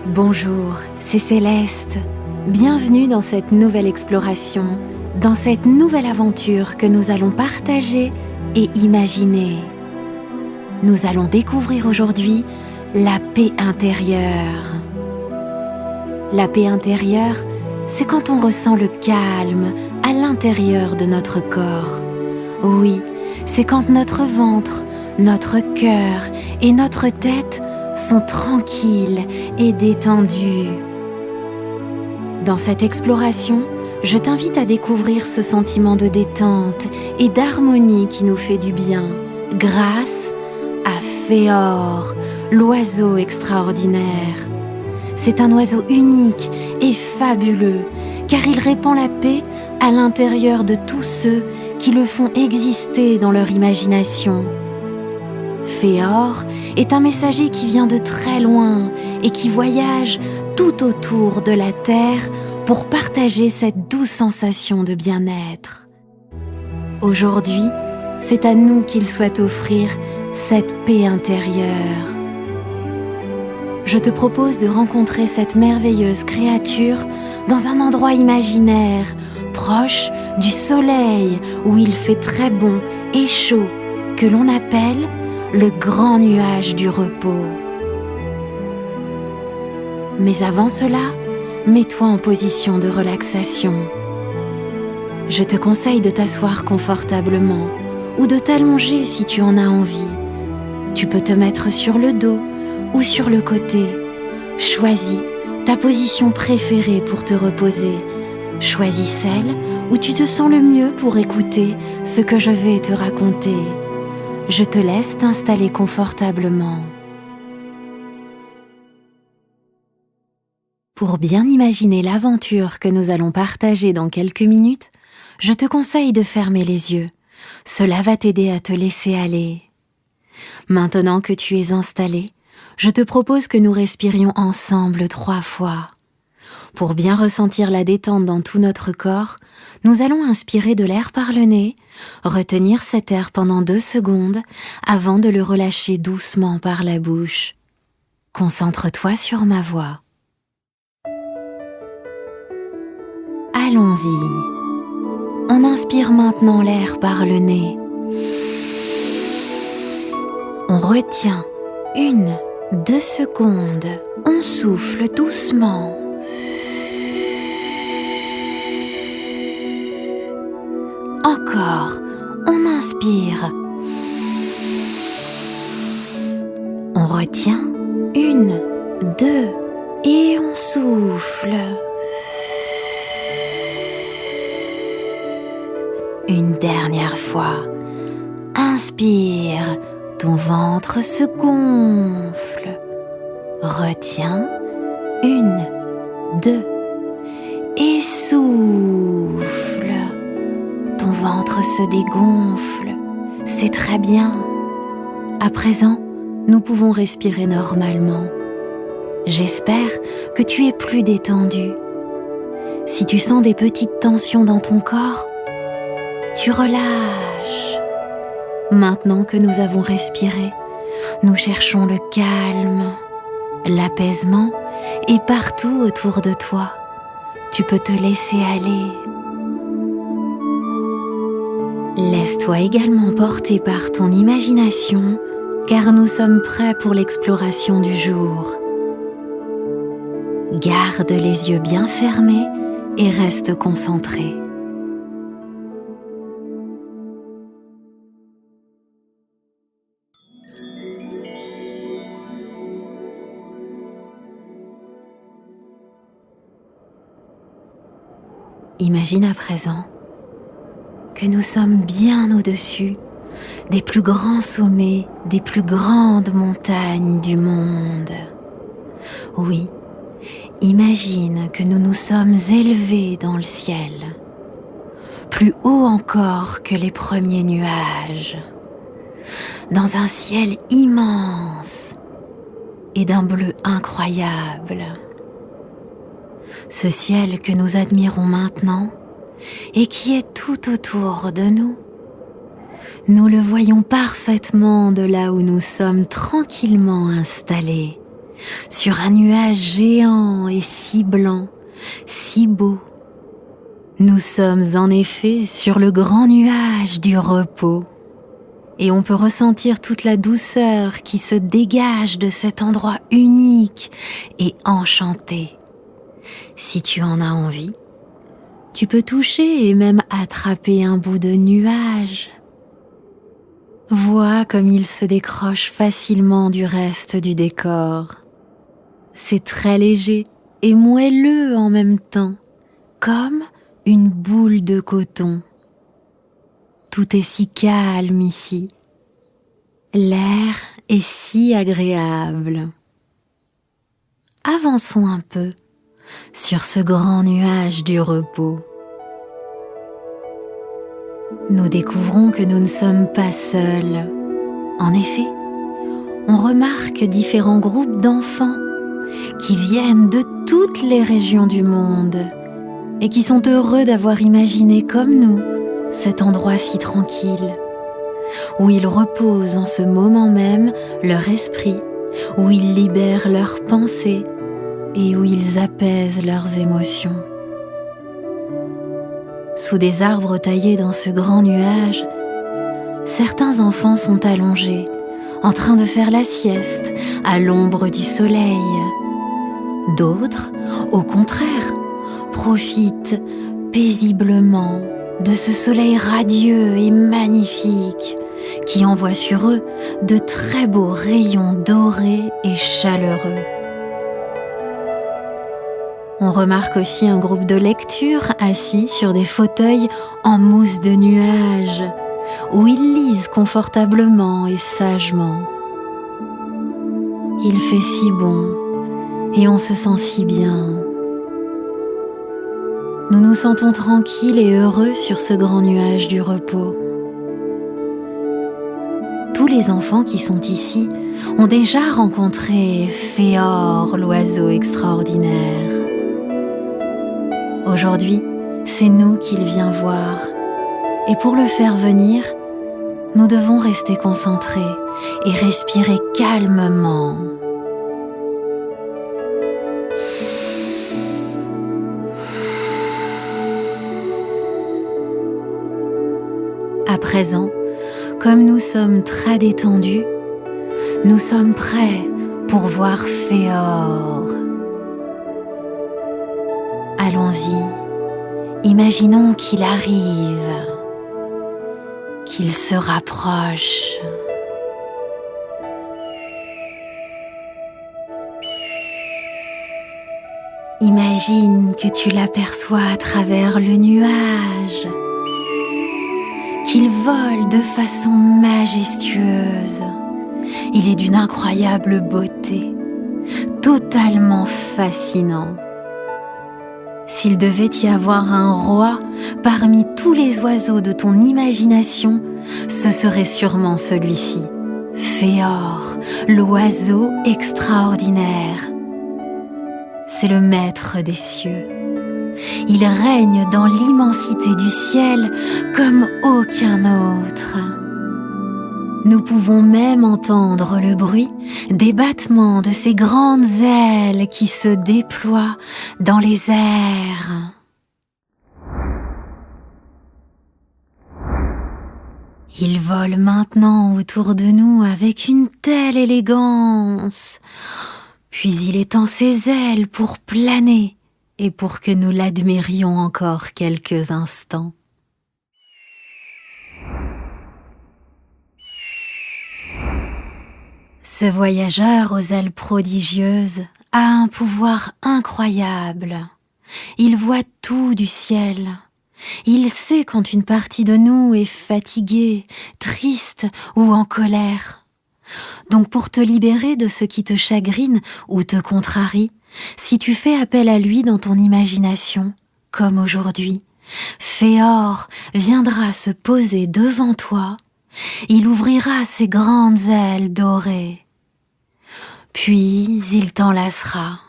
Bonjour, c'est Céleste. Bienvenue dans cette nouvelle exploration, dans cette nouvelle aventure que nous allons partager et imaginer. Nous allons découvrir aujourd'hui la paix intérieure. La paix intérieure, c'est quand on ressent le calme à l'intérieur de notre corps. Oui, c'est quand notre ventre, notre cœur et notre tête sont tranquilles et détendus. Dans cette exploration, je t'invite à découvrir ce sentiment de détente et d'harmonie qui nous fait du bien, grâce à Féor, l'oiseau extraordinaire. C'est un oiseau unique et fabuleux, car il répand la paix à l'intérieur de tous ceux qui le font exister dans leur imagination. Féor est un messager qui vient de très loin et qui voyage tout autour de la Terre pour partager cette douce sensation de bien-être. Aujourd'hui, c'est à nous qu'il souhaite offrir cette paix intérieure. Je te propose de rencontrer cette merveilleuse créature dans un endroit imaginaire, proche du soleil où il fait très bon et chaud, que l'on appelle le grand nuage du repos. Mais avant cela, mets-toi en position de relaxation. Je te conseille de t'asseoir confortablement ou de t'allonger si tu en as envie. Tu peux te mettre sur le dos ou sur le côté. Choisis ta position préférée pour te reposer. Choisis celle où tu te sens le mieux pour écouter ce que je vais te raconter. Je te laisse t'installer confortablement. Pour bien imaginer l'aventure que nous allons partager dans quelques minutes, je te conseille de fermer les yeux. Cela va t'aider à te laisser aller. Maintenant que tu es installé, je te propose que nous respirions ensemble 3 fois. Pour bien ressentir la détente dans tout notre corps, nous allons inspirer de l'air par le nez, retenir cet air pendant 2 secondes avant de le relâcher doucement par la bouche. Concentre-toi sur ma voix. Allons-y. On inspire maintenant l'air par le nez. On retient 1, 2 secondes. On souffle doucement. Encore, on inspire. On retient 1, 2 et on souffle. Une dernière fois. Inspire, ton ventre se gonfle. Retiens 1, 2 et souffle. Ton ventre se dégonfle, c'est très bien. À présent, nous pouvons respirer normalement. J'espère que tu es plus détendu. Si tu sens des petites tensions dans ton corps, tu relâches. Maintenant que nous avons respiré, nous cherchons le calme, l'apaisement et partout autour de toi, tu peux te laisser aller. Laisse-toi également porter par ton imagination, car nous sommes prêts pour l'exploration du jour. Garde les yeux bien fermés et reste concentré. Imagine à présent que nous sommes bien au-dessus des plus grands sommets, des plus grandes montagnes du monde. Oui, imagine que nous nous sommes élevés dans le ciel, plus haut encore que les premiers nuages, dans un ciel immense et d'un bleu incroyable. Ce ciel que nous admirons maintenant et qui est tout autour de nous, nous le voyons parfaitement de là où nous sommes tranquillement installés, sur un nuage géant et si blanc, si beau. Nous sommes en effet sur le grand nuage du repos. Et on peut ressentir toute la douceur qui se dégage de cet endroit unique et enchanté. Si tu en as envie, tu peux toucher et même attraper un bout de nuage. Vois comme il se décroche facilement du reste du décor. C'est très léger et moelleux en même temps, comme une boule de coton. Tout est si calme ici. L'air est si agréable. Avançons un peu sur ce grand nuage du repos. Nous découvrons que nous ne sommes pas seuls. En effet, on remarque différents groupes d'enfants qui viennent de toutes les régions du monde et qui sont heureux d'avoir imaginé comme nous cet endroit si tranquille, où ils reposent en ce moment même leur esprit, où ils libèrent leurs pensées et où ils apaisent leurs émotions. Sous des arbres taillés dans ce grand nuage, certains enfants sont allongés, en train de faire la sieste à l'ombre du soleil. D'autres, au contraire, profitent paisiblement de ce soleil radieux et magnifique qui envoie sur eux de très beaux rayons dorés et chaleureux. On remarque aussi un groupe de lecture assis sur des fauteuils en mousse de nuages, où ils lisent confortablement et sagement. Il fait si bon et on se sent si bien. Nous nous sentons tranquilles et heureux sur ce grand nuage du repos. Tous les enfants qui sont ici ont déjà rencontré Féor, l'oiseau extraordinaire. Aujourd'hui, c'est nous qu'il vient voir. Et pour le faire venir, nous devons rester concentrés et respirer calmement. À présent, comme nous sommes très détendus, nous sommes prêts pour voir Féor. Allons-y, imaginons qu'il arrive, qu'il se rapproche. Imagine que tu l'aperçois à travers le nuage, qu'il vole de façon majestueuse. Il est d'une incroyable beauté, totalement fascinant. S'il devait y avoir un roi parmi tous les oiseaux de ton imagination, ce serait sûrement celui-ci, Féor, l'oiseau extraordinaire. C'est le maître des cieux. Il règne dans l'immensité du ciel comme aucun autre. Nous pouvons même entendre le bruit des battements de ses grandes ailes qui se déploient dans les airs. Il vole maintenant autour de nous avec une telle élégance. Puis il étend ses ailes pour planer et pour que nous l'admirions encore quelques instants. Ce voyageur aux ailes prodigieuses a un pouvoir incroyable. Il voit tout du ciel. Il sait quand une partie de nous est fatiguée, triste ou en colère. Donc pour te libérer de ce qui te chagrine ou te contrarie, si tu fais appel à lui dans ton imagination, comme aujourd'hui, Féor viendra se poser devant toi. Il ouvrira ses grandes ailes dorées. Puis il t'enlacera,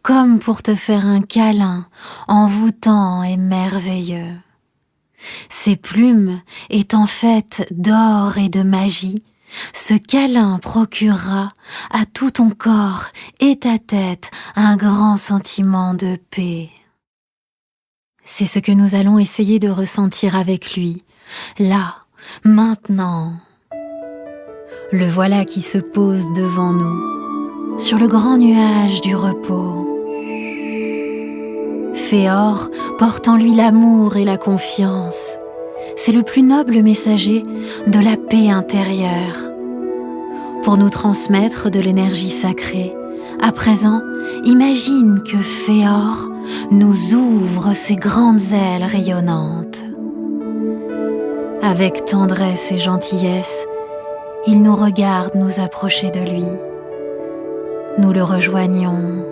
comme pour te faire un câlin envoûtant et merveilleux. Ses plumes étant faites d'or et de magie, Ce câlin procurera à tout ton corps et ta tête un grand sentiment de paix. C'est ce que nous allons essayer de ressentir avec lui, là, maintenant. Le voilà qui se pose devant nous, sur le grand nuage du repos. Féor porte en lui l'amour et la confiance. C'est le plus noble messager de la paix intérieure. Pour nous transmettre de l'énergie sacrée, à présent, imagine que Féor nous ouvre ses grandes ailes rayonnantes. Avec tendresse et gentillesse, il nous regarde nous approcher de lui. Nous le rejoignons.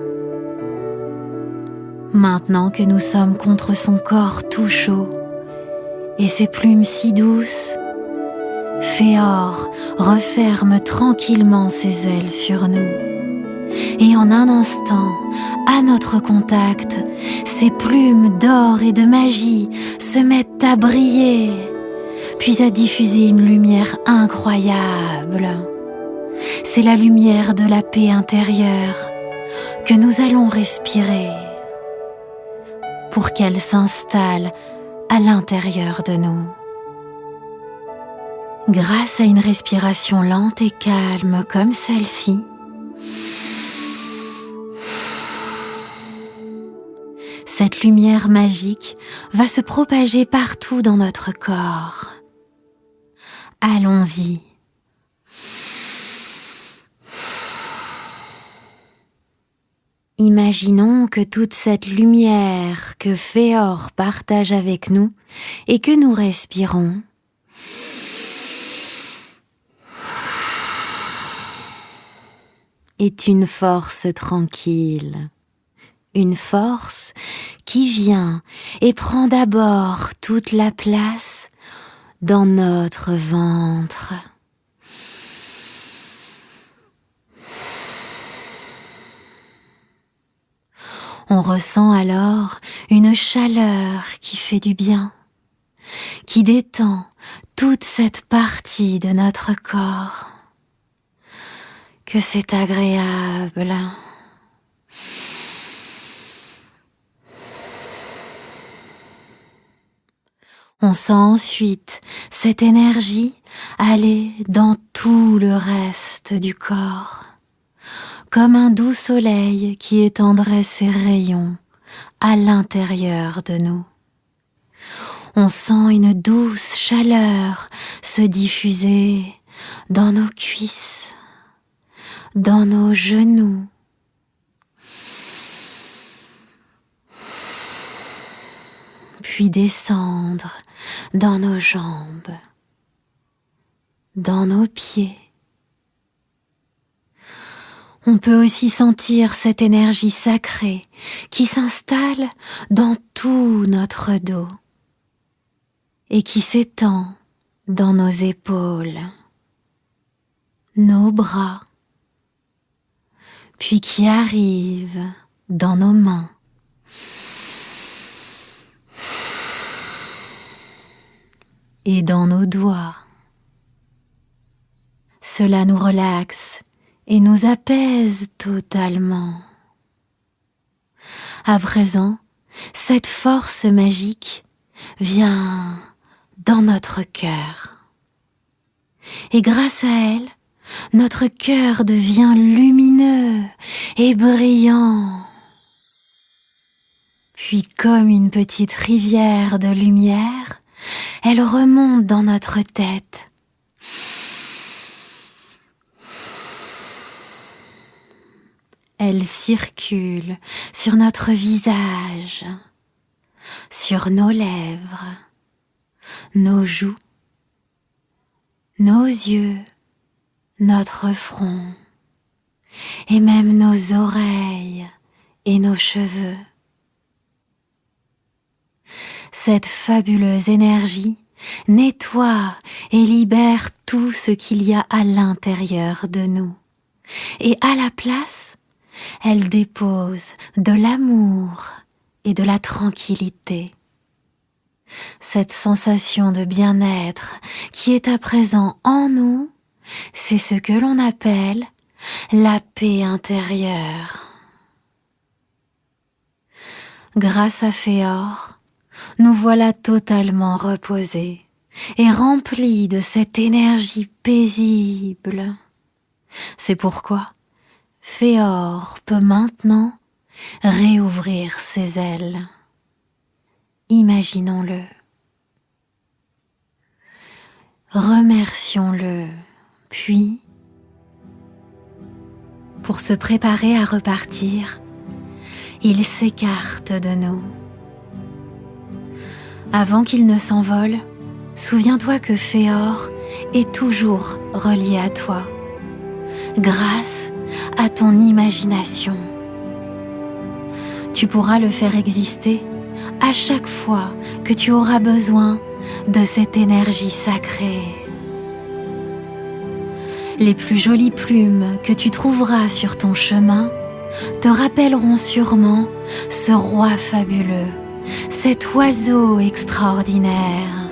Maintenant que nous sommes contre son corps tout chaud et ses plumes si douces, Féor referme tranquillement ses ailes sur nous. Et en un instant, à notre contact, ses plumes d'or et de magie se mettent à briller, puis à diffuser une lumière incroyable. C'est la lumière de la paix intérieure que nous allons respirer pour qu'elle s'installe à l'intérieur de nous. Grâce à une respiration lente et calme comme celle-ci, cette lumière magique va se propager partout dans notre corps. Allons-y. Imaginons que toute cette lumière que Féor partage avec nous et que nous respirons est une force tranquille, une force qui vient et prend d'abord toute la place dans notre ventre. On ressent alors une chaleur qui fait du bien, qui détend toute cette partie de notre corps. Que c'est agréable. On sent ensuite cette énergie aller dans tout le reste du corps, comme un doux soleil qui étendrait ses rayons à l'intérieur de nous. On sent une douce chaleur se diffuser dans nos cuisses, dans nos genoux, puis descendre dans nos jambes, dans nos pieds. On peut aussi sentir cette énergie sacrée qui s'installe dans tout notre dos et qui s'étend dans nos épaules, nos bras, puis qui arrive dans nos mains. Et dans nos doigts. Cela nous relaxe et nous apaise totalement. À présent, cette force magique vient dans notre cœur. Et grâce à elle, notre cœur devient lumineux et brillant. Puis comme une petite rivière de lumière, elle remonte dans notre tête. Elle circule sur notre visage, sur nos lèvres, nos joues, nos yeux, notre front, et même nos oreilles et nos cheveux. Cette fabuleuse énergie nettoie et libère tout ce qu'il y a à l'intérieur de nous. Et à la place, elle dépose de l'amour et de la tranquillité. Cette sensation de bien-être qui est à présent en nous c'est ce que l'on appelle la paix intérieure. Grâce à Féor, nous voilà totalement reposés et remplis de cette énergie paisible. C'est pourquoi Féor peut maintenant réouvrir ses ailes. Imaginons-le. Remercions-le, puis, pour se préparer à repartir, il s'écarte de nous. Avant qu'il ne s'envole, souviens-toi que Féor est toujours relié à toi, grâce à ton imagination. Tu pourras le faire exister à chaque fois que tu auras besoin de cette énergie sacrée. Les plus jolies plumes que tu trouveras sur ton chemin te rappelleront sûrement ce roi fabuleux, cet oiseau extraordinaire.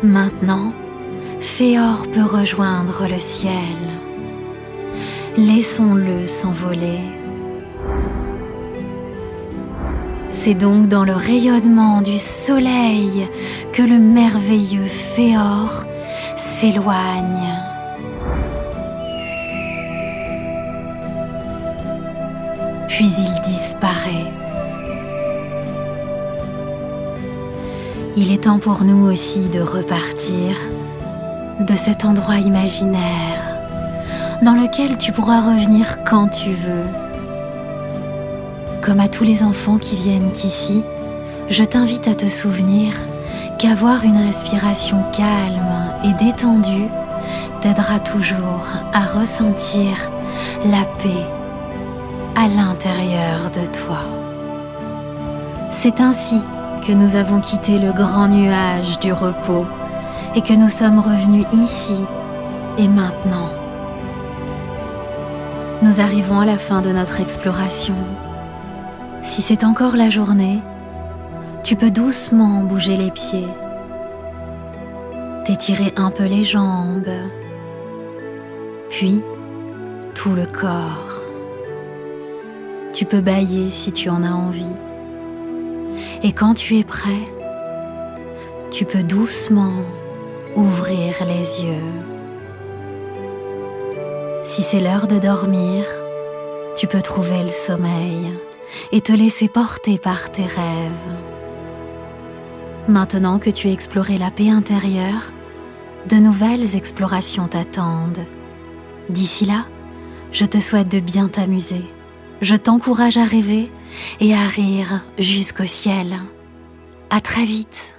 Maintenant, Féor peut rejoindre le ciel. Laissons-le s'envoler. C'est donc dans le rayonnement du soleil que le merveilleux Féor s'éloigne. Puis il disparaît. Il est temps pour nous aussi de repartir de cet endroit imaginaire dans lequel tu pourras revenir quand tu veux. Comme à tous les enfants qui viennent ici, je t'invite à te souvenir qu'avoir une respiration calme et détendue t'aidera toujours à ressentir la paix à l'intérieur de toi. C'est ainsi que nous avons quitté le grand nuage du repos et que nous sommes revenus ici et maintenant. Nous arrivons à la fin de notre exploration. Si c'est encore la journée, tu peux doucement bouger les pieds, t'étirer un peu les jambes, puis tout le corps. Tu peux bâiller si tu en as envie. Et quand tu es prêt, tu peux doucement ouvrir les yeux. Si c'est l'heure de dormir, tu peux trouver le sommeil et te laisser porter par tes rêves. Maintenant que tu as exploré la paix intérieure, de nouvelles explorations t'attendent. D'ici là, je te souhaite de bien t'amuser. Je t'encourage à rêver et à rire jusqu'au ciel. À très vite.